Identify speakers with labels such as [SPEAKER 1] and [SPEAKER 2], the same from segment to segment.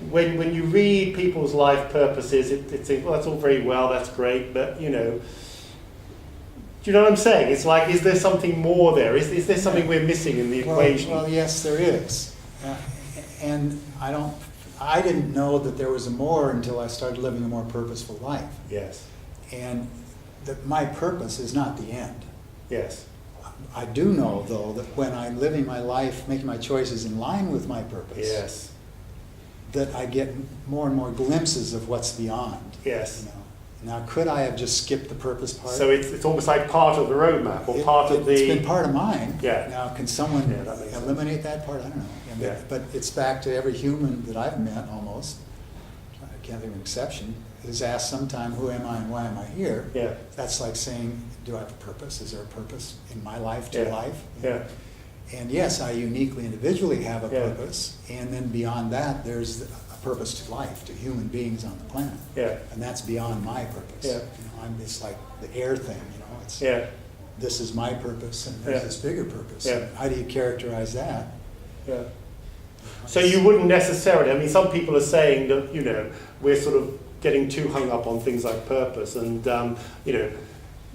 [SPEAKER 1] when you read people's life purposes, it's well, that's all very well, that's great, but you know, do you know what I'm saying? It's like, is there something more there? Is there something we're missing in the equation?
[SPEAKER 2] Well, yes, there is. And I didn't know that there was a more until I started living a more purposeful life.
[SPEAKER 1] Yes.
[SPEAKER 2] And that my purpose is not the end.
[SPEAKER 1] Yes.
[SPEAKER 2] I do know, though, that when I'm living my life, making my choices in line with my purpose,
[SPEAKER 1] yes,
[SPEAKER 2] that I get more and more glimpses of what's beyond.
[SPEAKER 1] Yes.
[SPEAKER 2] You know? Now, could I have just skipped the purpose part?
[SPEAKER 1] So it's almost like part of the roadmap, or part of the...
[SPEAKER 2] It's been part of mine.
[SPEAKER 1] Yeah.
[SPEAKER 2] Now, can someone
[SPEAKER 1] that
[SPEAKER 2] eliminate that part? I don't know.
[SPEAKER 1] Yeah.
[SPEAKER 2] But it's back to every human that I've met, almost. I can't think of an exception. Is asked sometime, who am I and why am I here?
[SPEAKER 1] Yeah.
[SPEAKER 2] That's like saying, do I have a purpose? Is there a purpose in my life to
[SPEAKER 1] Yeah.
[SPEAKER 2] life?
[SPEAKER 1] Yeah.
[SPEAKER 2] And yes, I uniquely, individually have a
[SPEAKER 1] Yeah.
[SPEAKER 2] purpose. And then beyond that, there's a purpose to life, to human beings on the planet.
[SPEAKER 1] Yeah.
[SPEAKER 2] And that's beyond my purpose.
[SPEAKER 1] Yeah.
[SPEAKER 2] You know, it's like the air thing, you know. It's,
[SPEAKER 1] Yeah.
[SPEAKER 2] this is my purpose, and there's
[SPEAKER 1] Yeah.
[SPEAKER 2] this bigger purpose.
[SPEAKER 1] Yeah.
[SPEAKER 2] And how do you characterize that?
[SPEAKER 1] Yeah. So you wouldn't necessarily, I mean, some people are saying that, you know, we're sort of getting too hung up on things like purpose, and, you know,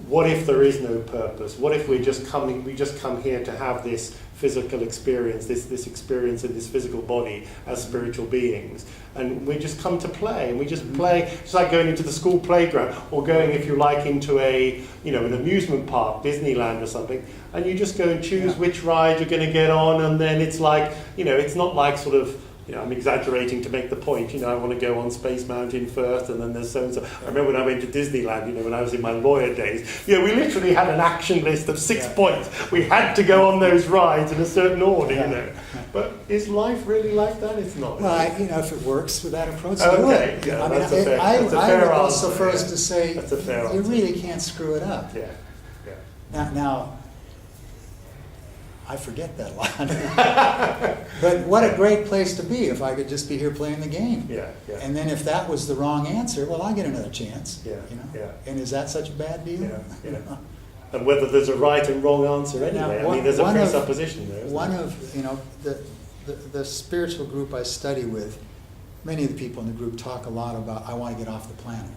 [SPEAKER 1] what if there is no purpose? What if we just come here to have this physical experience, this experience in this physical body as spiritual beings, and we just come to play, and we just play. It's like going into the school playground, or going, if you like, into a, you know, an amusement park, Disneyland or something, and you just go and choose which ride you're going to get on, and then it's like, you know, it's not like sort of, you know, I'm exaggerating to make the point, you know, I want to go on Space Mountain first, and then there's so-and-so. I remember when I went to Disneyland, you know, when I was in my lawyer days, you know, we literally had an action list of 6 points. We had to go on those rides in a certain order, you know. But is life really like that? It's not.
[SPEAKER 2] Well, you know, if it works with that approach,
[SPEAKER 1] Okay,
[SPEAKER 2] do it.
[SPEAKER 1] yeah,
[SPEAKER 2] I mean,
[SPEAKER 1] that's a fair
[SPEAKER 2] I would go so
[SPEAKER 1] answer,
[SPEAKER 2] far as to say,
[SPEAKER 1] That's a fair
[SPEAKER 2] you
[SPEAKER 1] answer.
[SPEAKER 2] really can't screw it up.
[SPEAKER 1] Yeah, yeah.
[SPEAKER 2] Now, I forget that a lot. But what a great place to be if I could just be here playing the game.
[SPEAKER 1] Yeah, yeah.
[SPEAKER 2] And then if that was the wrong answer, well, I get another chance.
[SPEAKER 1] Yeah,
[SPEAKER 2] you know?
[SPEAKER 1] yeah.
[SPEAKER 2] And is that such a bad deal?
[SPEAKER 1] Yeah, yeah. And whether there's a right and wrong answer anyway.
[SPEAKER 2] Now,
[SPEAKER 1] I mean, there's a
[SPEAKER 2] one of-
[SPEAKER 1] presupposition there. Isn't
[SPEAKER 2] One
[SPEAKER 1] there?
[SPEAKER 2] of, you know, the spiritual group I study with, many of the people in the group talk a lot about, I want to get off the planet.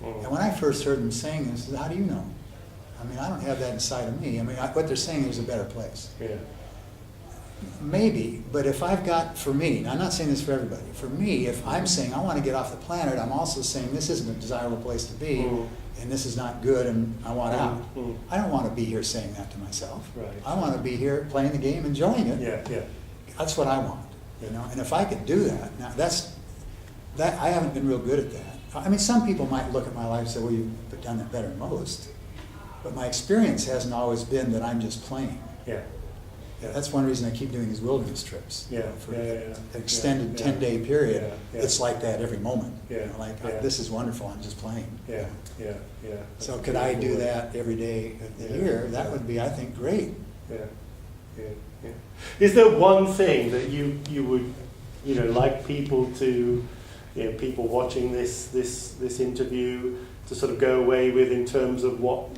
[SPEAKER 1] Mm.
[SPEAKER 2] And when I first heard them saying this, I said, how do you know? I mean, I don't have that inside of me. I mean, what they're saying is a better place.
[SPEAKER 1] Yeah.
[SPEAKER 2] Maybe, but if I've got, for me, now I'm not saying this for everybody, for me, if I'm saying I want to get off the planet, I'm also saying this isn't a desirable place to be, and this is not good, and I want out. I don't want to be here saying that to myself.
[SPEAKER 1] Right.
[SPEAKER 2] I want to be here playing the game, enjoying it.
[SPEAKER 1] Yeah, yeah.
[SPEAKER 2] That's what I want, you know. And if I could do that, now I haven't been real good at that. I mean, some people might look at my life and say, well, you've done that better than most. But my experience hasn't always been that I'm just playing.
[SPEAKER 1] Yeah. Yeah.
[SPEAKER 2] That's one reason I keep doing these wilderness trips.
[SPEAKER 1] Yeah,
[SPEAKER 2] For
[SPEAKER 1] yeah, yeah,
[SPEAKER 2] an
[SPEAKER 1] yeah.
[SPEAKER 2] extended
[SPEAKER 1] Yeah,
[SPEAKER 2] 10-day period.
[SPEAKER 1] yeah, yeah.
[SPEAKER 2] It's like that every moment.
[SPEAKER 1] Yeah,
[SPEAKER 2] You know, like,
[SPEAKER 1] yeah.
[SPEAKER 2] this is wonderful, I'm just playing.
[SPEAKER 1] Yeah, yeah, yeah.
[SPEAKER 2] So
[SPEAKER 1] That's
[SPEAKER 2] could
[SPEAKER 1] a
[SPEAKER 2] I
[SPEAKER 1] beautiful
[SPEAKER 2] do
[SPEAKER 1] way.
[SPEAKER 2] that every day of the
[SPEAKER 1] Yeah,
[SPEAKER 2] year? That
[SPEAKER 1] yeah.
[SPEAKER 2] would be, I think, great.
[SPEAKER 1] Yeah, yeah, yeah. Is there one thing that you would, you know, like people to, you know, people watching this interview to sort of go away with in terms of what,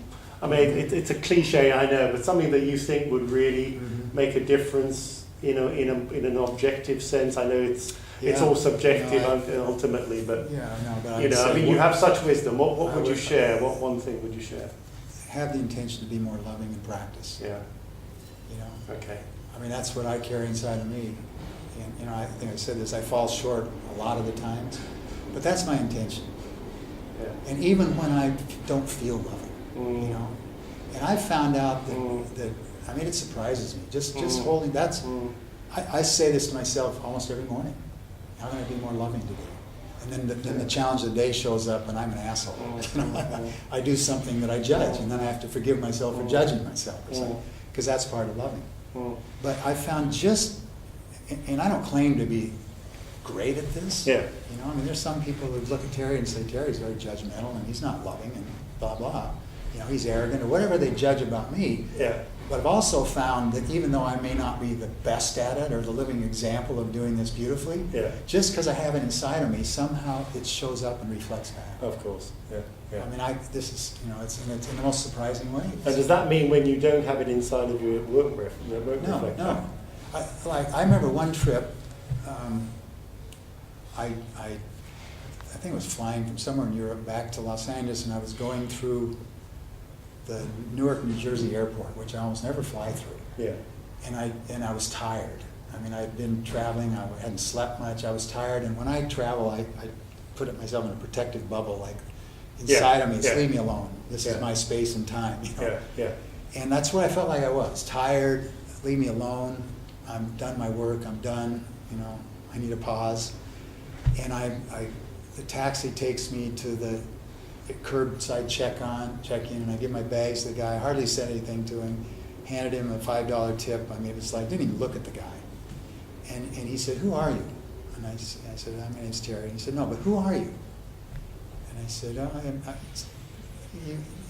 [SPEAKER 1] I mean, it's a cliche, I know, but something that you think would really make a difference, you know, in an objective sense. I know it's all subjective ultimately, but
[SPEAKER 2] Yeah, I know, but
[SPEAKER 1] you
[SPEAKER 2] I'd
[SPEAKER 1] know, I
[SPEAKER 2] say
[SPEAKER 1] mean, you have such wisdom. What
[SPEAKER 2] I
[SPEAKER 1] would you
[SPEAKER 2] would-
[SPEAKER 1] share? What one thing would you share?
[SPEAKER 2] have the intention to be more loving in practice.
[SPEAKER 1] Yeah.
[SPEAKER 2] You know,
[SPEAKER 1] Okay.
[SPEAKER 2] I mean, that's what I carry inside of me. And, you know, I think I said this, I fall short a lot of the times, but that's my intention.
[SPEAKER 1] Yeah.
[SPEAKER 2] And even when I don't feel loving, you know, and I found out that I mean, it surprises me. Just holding, that's, I say this to myself almost every morning. I'm going to be more loving today. And then the challenge of the day shows up and I'm an asshole. You know, I do something that I judge, and then I have to forgive myself for judging myself, because that's part of loving. But I found and I don't claim to be great at this.
[SPEAKER 1] Yeah.
[SPEAKER 2] You know, I mean, there's some people who look at Terry and say, Terry's very judgmental and he's not loving and blah, blah. You know, he's arrogant or whatever they judge about me.
[SPEAKER 1] Yeah.
[SPEAKER 2] But I've also found that even though I may not be the best at it or the living example of doing this beautifully, just because I have it inside of me, somehow it shows up and reflects back.
[SPEAKER 1] Of course. Yeah. Yeah.
[SPEAKER 2] I mean, this is, you know, it's in the most surprising way.
[SPEAKER 1] And does that mean when you don't have it inside of you, it won't
[SPEAKER 2] No,
[SPEAKER 1] reflect?
[SPEAKER 2] no. I remember one trip, I think I was flying from somewhere in Europe back to Los Angeles, and I was going through the Newark, New Jersey airport, which I almost never fly through.
[SPEAKER 1] Yeah.
[SPEAKER 2] And I was tired. I mean, I'd been traveling, I hadn't slept much, I was tired, and when I travel, I put myself in a protective bubble, like inside of me, it's leave me alone. This is my space and time, you know.
[SPEAKER 1] Yeah.
[SPEAKER 2] And that's what I felt like I was, tired, leave me alone, I'm done my work, I'm done, you know, I need a pause. And the taxi takes me to the curbside check-in, and I give my bags to the guy. I hardly said anything to him, handed him a $5 tip. I mean, it's like, didn't even look at the guy. And he said, "Who are you?" And I said, "My name's Terry." And he said, "No, but who are you?" And I said,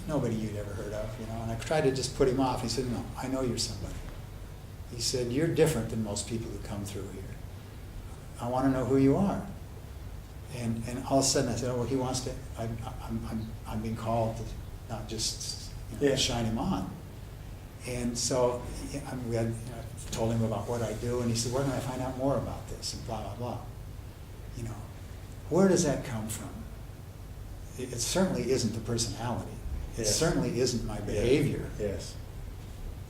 [SPEAKER 2] "Nobody you'd ever heard of, you know." And I tried to just put him off. He said, "No, I know you're somebody." He said, "You're different than most people who come through here. I want to know who you are." And all of a sudden I said, "Oh, well, he wants to." I'm being called to not just shine him on. And so we had, told him about what I do, and he said, "Where can I find out more about this?" And blah blah blah. You know, where does that come from? It certainly isn't the personality. It certainly isn't my behavior.
[SPEAKER 1] Yes.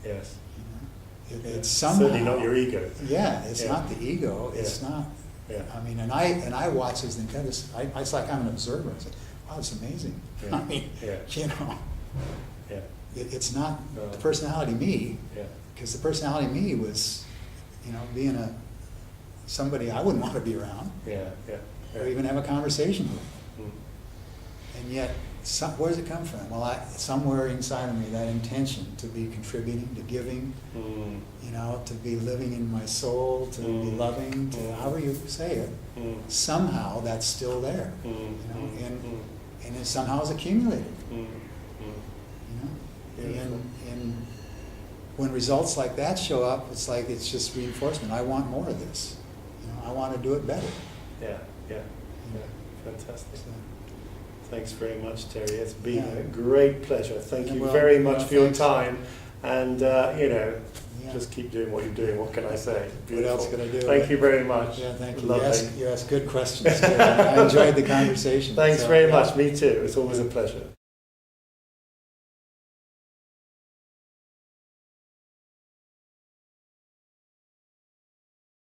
[SPEAKER 1] Yes.
[SPEAKER 2] You know? It's somehow
[SPEAKER 1] certainly not your ego.
[SPEAKER 2] Yeah, it's not the ego. It's not.
[SPEAKER 1] Yeah.
[SPEAKER 2] I mean, and I watch this thing. It's like I'm an observer. I say, "Wow, it's amazing."
[SPEAKER 1] Yeah.
[SPEAKER 2] I mean, you know, it's not the personality me.
[SPEAKER 1] Yeah.
[SPEAKER 2] Because the personality me was, being somebody I wouldn't want to be around.
[SPEAKER 1] Yeah.
[SPEAKER 2] Or even have a conversation with.
[SPEAKER 1] Mm.
[SPEAKER 2] And yet, where does it come from? Well, somewhere inside of me, that intention to be contributing, to giving, to be living in my soul, to be loving, to however you say it, somehow that's still there, and it somehow is accumulated. And when results like that show up, it's like it's just reinforcement. I want more of this. I want to do it better.
[SPEAKER 1] Yeah. Fantastic.
[SPEAKER 2] So,
[SPEAKER 1] thanks very much, Terry. It's been a great pleasure. Thank you
[SPEAKER 2] Well,
[SPEAKER 1] very much for your
[SPEAKER 2] thanks.
[SPEAKER 1] time. And, just keep doing what you're doing. What can I say? Beautiful.
[SPEAKER 2] What else can I do?
[SPEAKER 1] Thank you very much.
[SPEAKER 2] Yeah, thank you.
[SPEAKER 1] Lovely.
[SPEAKER 2] You asked good questions. I enjoyed the conversation.
[SPEAKER 1] Thanks very much. Me too. It's always a pleasure.